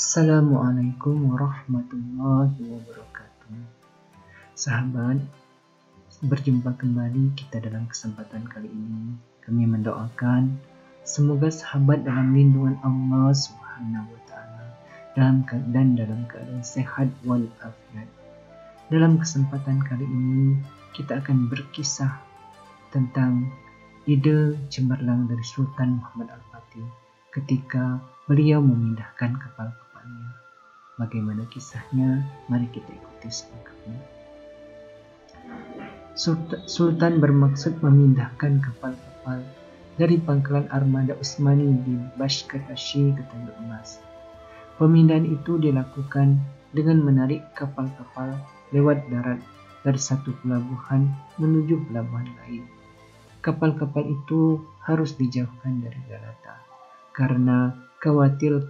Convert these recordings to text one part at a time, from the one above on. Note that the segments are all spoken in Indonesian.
Assalamualaikum warahmatullahi wabarakatuh. Sahabat, berjumpa kembali kita dalam kesempatan kali ini. Kami mendoakan semoga sahabat dalam lindungan Allah Subhanahu wa taala dan dalam keadaan sehat walafiat. Dalam kesempatan kali ini kita akan berkisah tentang ide cemerlang dari Sultan Muhammad Al-Fatih ketika beliau memindahkan kapal-kapalnya. Bagaimana kisahnya? Mari kita ikuti selengkapnya. Sultan bermaksud memindahkan kapal-kapal dari pangkalan armada Utsmani di Bashkatashi ke Tanduk Emas. Pemindahan itu dilakukan dengan menarik kapal-kapal lewat darat dari satu pelabuhan menuju pelabuhan lain. Kapal-kapal itu harus dijauhkan dari daratan karena khawatir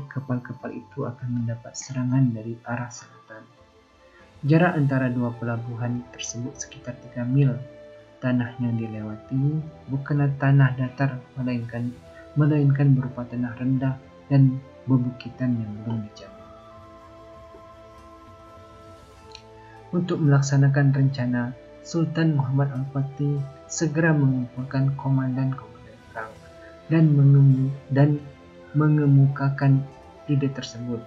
kapal-kapal itu akan mendapat serangan dari arah selatan. Jarak antara dua pelabuhan tersebut sekitar 3 mil. Tanah yang dilewati bukanlah tanah datar, melainkan berupa tanah rendah dan bebukitan yang belum dijamin. Untuk melaksanakan rencana, Sultan Muhammad Al-Fatih segera mengumpulkan komandan-komandan perang dan mengemukakan ide tersebut.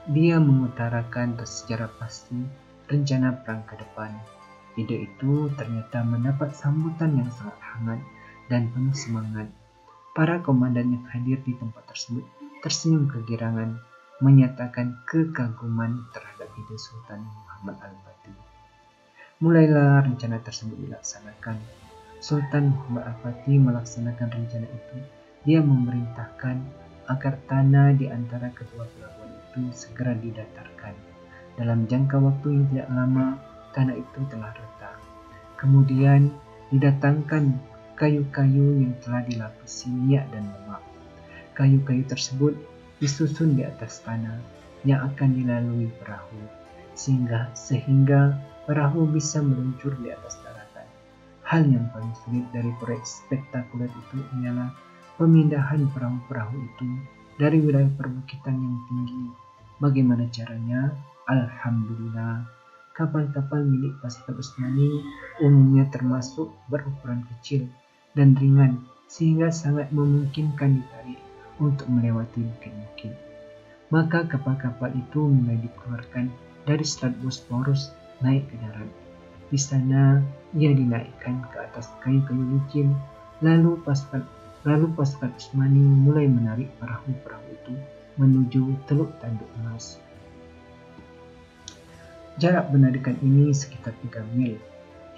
Dia mengutarakan secara pasti rencana perang ke depan. Ide itu ternyata mendapat sambutan yang sangat hangat dan penuh semangat. Para komandan yang hadir di tempat tersebut tersenyum kegirangan, menyatakan kekaguman terhadap ide Sultan Muhammad Al-Fatih. Mulailah rencana tersebut dilaksanakan. Sultan Muhammad Al-Fatih melaksanakan rencana itu. Dia memerintahkan agar tanah di antara kedua pelabuhan itu segera didatarkan. Dalam jangka waktu yang tidak lama, tanah itu telah rata. Kemudian didatangkan kayu-kayu yang telah dilapisi minyak dan lemak. Kayu-kayu tersebut disusun di atas tanah yang akan dilalui perahu, sehingga perahu bisa meluncur di atas daratan. Hal yang paling sulit dari proyek spektakuler itu ialah pemindahan perahu-perahu itu dari wilayah perbukitan yang tinggi. Bagaimana caranya? Alhamdulillah, kapal-kapal milik pasukan Utsmani umumnya termasuk berukuran kecil dan ringan, sehingga sangat memungkinkan ditarik untuk melewati bukit-bukit. Maka kapal-kapal itu mulai dikeluarkan dari Selat Bosporus naik ke darat. Di sana ia dinaikkan ke atas kayu-kayu licin. Lalu pasukan Utsmani mulai menarik perahu-perahu itu menuju Teluk Tanduk Emas. Jarak penarikan ini sekitar 3 mil.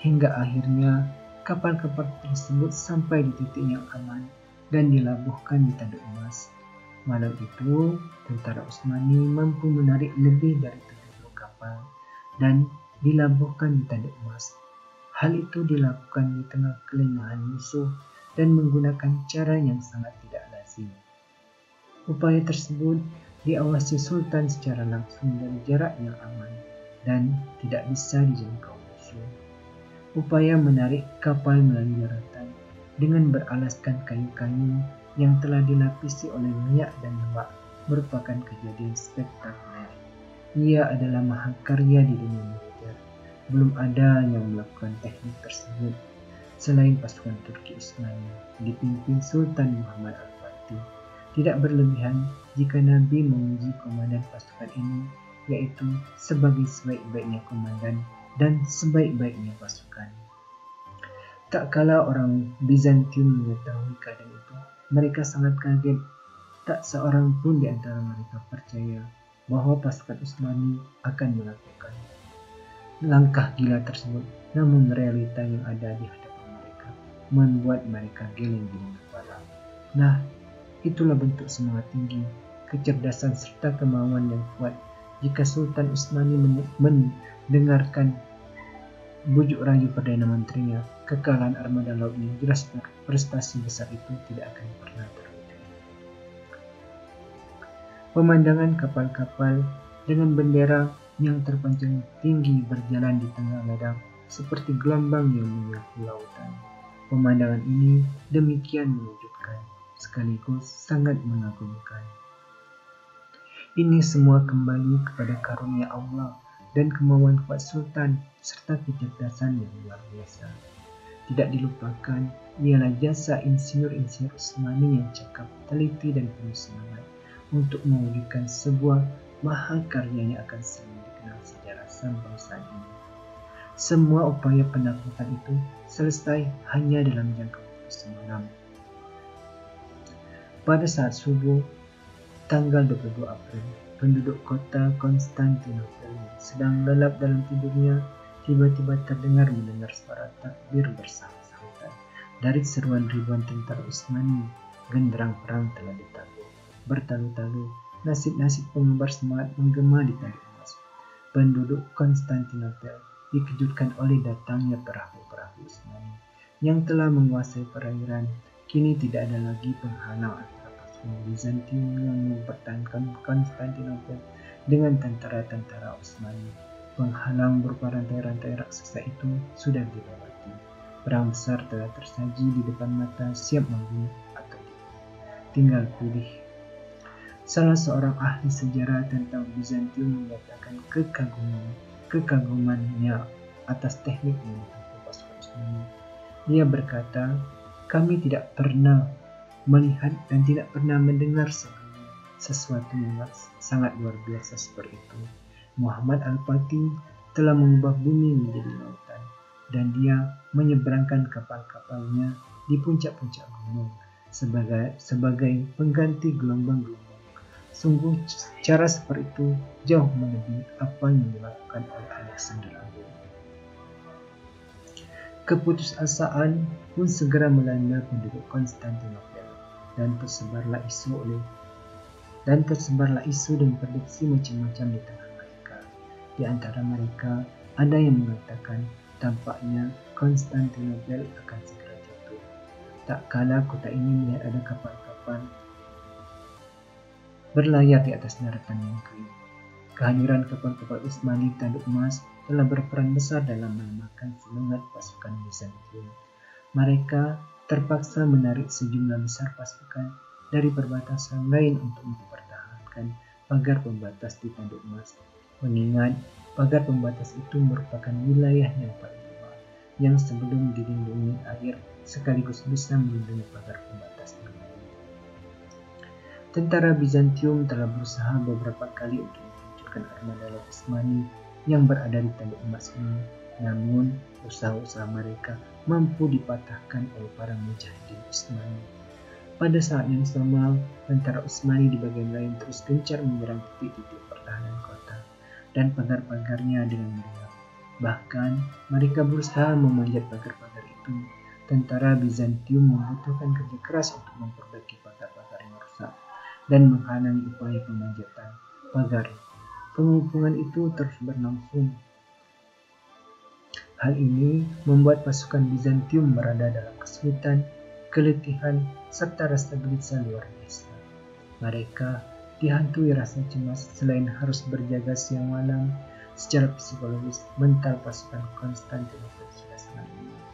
Hingga akhirnya kapal-kapal tersebut sampai di titik yang aman dan dilabuhkan di Tanduk Emas. Malam itu, tentara Utsmani mampu menarik lebih dari 70 kapal dan dilabuhkan di Tanduk Emas. Hal itu dilakukan di tengah kelengahan musuh dan menggunakan cara yang sangat tidak lazim. Upaya tersebut diawasi Sultan secara langsung dari jarak yang aman dan tidak bisa dijangkau musuh. Upaya menarik kapal melalui daratan dengan beralaskan kayu-kayu yang telah dilapisi oleh minyak dan lemak merupakan kejadian spektakuler. Ia adalah mahakarya di dunia militer. Belum ada yang melakukan teknik tersebut selain pasukan Turki Utsmani dipimpin Sultan Muhammad Al-Fatih. Tidak berlebihan jika Nabi memuji komandan pasukan ini, yaitu sebagai sebaik-baiknya komandan dan sebaik-baiknya pasukan. Tak kala orang Bizantium mengetahui keadaan itu, mereka sangat kaget. Tak seorang pun di antara mereka percaya bahwa pasukan Utsmani akan melakukan langkah gila tersebut. Namun realita yang ada di hadapan mereka membuat mereka geleng-geleng kepala. Nah, itulah bentuk semangat tinggi, kecerdasan serta kemauan yang kuat. Jika Sultan Utsmani mendengarkan bujuk rayu Perdana Menterinya, kekalahan armada lautnya, jelas prestasi besar itu tidak akan pernah terwujud. Pemandangan kapal-kapal dengan bendera yang terpancang tinggi berjalan di tengah ladang seperti gelombang yang menyapu lautan. Pemandangan ini demikian mengejutkan. sekaligus sangat mengagumkan. Ini semua kembali kepada karunia Allah dan kemauan kuat Sultan serta kecerdasan yang luar biasa. Tidak dilupakan ialah jasa insinyur-insinyur Utsmani yang cakap, teliti dan penuh semangat untuk mewujudkan sebuah mahakarya yang akan selalu dikenal sejarah sampai saat ini. Semua upaya penaklukan itu selesai hanya dalam jangka waktu semalam. Pada saat subuh, tanggal 22 April, penduduk kota Konstantinopel sedang lelap dalam tidurnya, tiba-tiba mendengar suara takbir bersahut-sahutan. Dari seruan ribuan tentara Utsmani, genderang perang telah ditabuh. Bertalu-talu, nasib-nasib pengembar semangat menggema di tanduk emas. Penduduk Konstantinopel dikejutkan oleh datangnya perahu-perahu Utsmani yang telah menguasai perairan. Kini tidak ada lagi penghalang antara pasukan Bizantium yang mempertahankan Konstantinopel dengan tentara-tentara Utsmani. Penghalang berupa rantai-rantai raksasa itu sudah dilewati. Perang besar telah tersaji di depan mata, siap membunuh atau tinggal pilih. Salah seorang ahli sejarah tentang Bizantium menyatakan kekagumannya atas teknik yang ditempuh pasukan Utsmani. Dia berkata, "Kami tidak pernah melihat dan tidak pernah mendengar sebelumnya sesuatu yang sangat luar biasa seperti itu. Muhammad Al-Fatih telah mengubah bumi menjadi lautan, dan dia menyeberangkan kapal-kapalnya di puncak-puncak gunung sebagai pengganti gelombang-gelombang. Sungguh cara seperti itu jauh melebihi apa yang dilakukan oleh Alexander Agung." Keputusasaan pun segera melanda penduduk Konstantinopel dan tersebarlah isu dan prediksi macam-macam di tengah mereka. Di antara mereka ada yang mengatakan tampaknya Konstantinopel akan segera jatuh. Tak kala kota ini melihat ada kapal-kapal berlayar di atas daratan yang kering. Kehadiran kapal-kapal Utsmani tanduk emas telah berperan besar dalam melemahkan semangat pasukan Bizantium. Mereka terpaksa menarik sejumlah besar pasukan dari perbatasan lain untuk mempertahankan pagar pembatas di tanduk emas. Mengingat pagar pembatas itu merupakan wilayah yang paling lemah, yang sebelum dilindungi air sekaligus bisa melindungi pagar pembatas yang lain. Tentara Bizantium telah berusaha beberapa kali untuk menghancurkan armada laut Utsmani yang berada di tanduk emas ini, namun usaha-usaha mereka mampu dipatahkan oleh para mujahidin Utsmani. Pada saat yang sama, tentara Utsmani di bagian lain terus gencar menyerang titik-titik pertahanan kota dan pagar-pagarnya dengan meriam. Bahkan mereka berusaha memanjat pagar-pagar itu. Tentara Bizantium membutuhkan kerja keras untuk memperbaiki pagar-pagar yang rusak dan menghalangi upaya pemanjatan pagar. Pengepungan itu terus berlangsung. Hal ini membuat pasukan Bizantium berada dalam kesulitan, keletihan, serta rasa gelisah luar biasa. Mereka dihantui rasa cemas selain harus berjaga siang malam. Secara psikologis, mental pasukan Konstantinopel sudah sangat lemah.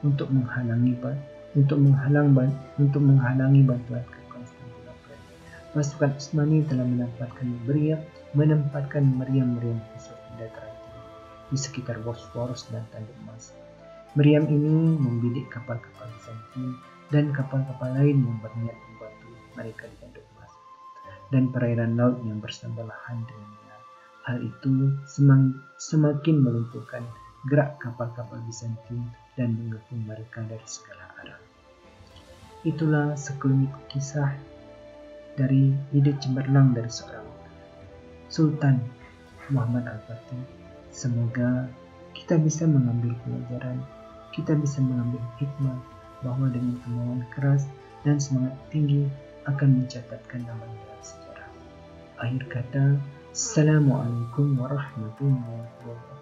Untuk menghalangi bantuan ke Konstantinopel, pasukan Utsmani telah menempatkan meriam-meriam khusus di dataran tinggi di sekitar Bosphorus dan tanduk emas. Meriam ini membidik kapal-kapal Bizantium dan kapal-kapal lain yang berniat membantu mereka di tanduk emas dan perairan laut yang bersebelahan dengannya. Hal itu semakin melumpuhkan gerak kapal-kapal Bizantium dan mengepung mereka dari segala arah. Itulah sekelumit kisah dari ide cemerlang dari seorang Sultan Muhammad Al-Fatih. Semoga kita bisa mengambil pelajaran, kita bisa mengambil hikmah bahwa dengan kemauan keras dan semangat tinggi akan mencatatkan nama dalam sejarah. Akhir kata, Assalamualaikum warahmatullahi wabarakatuh.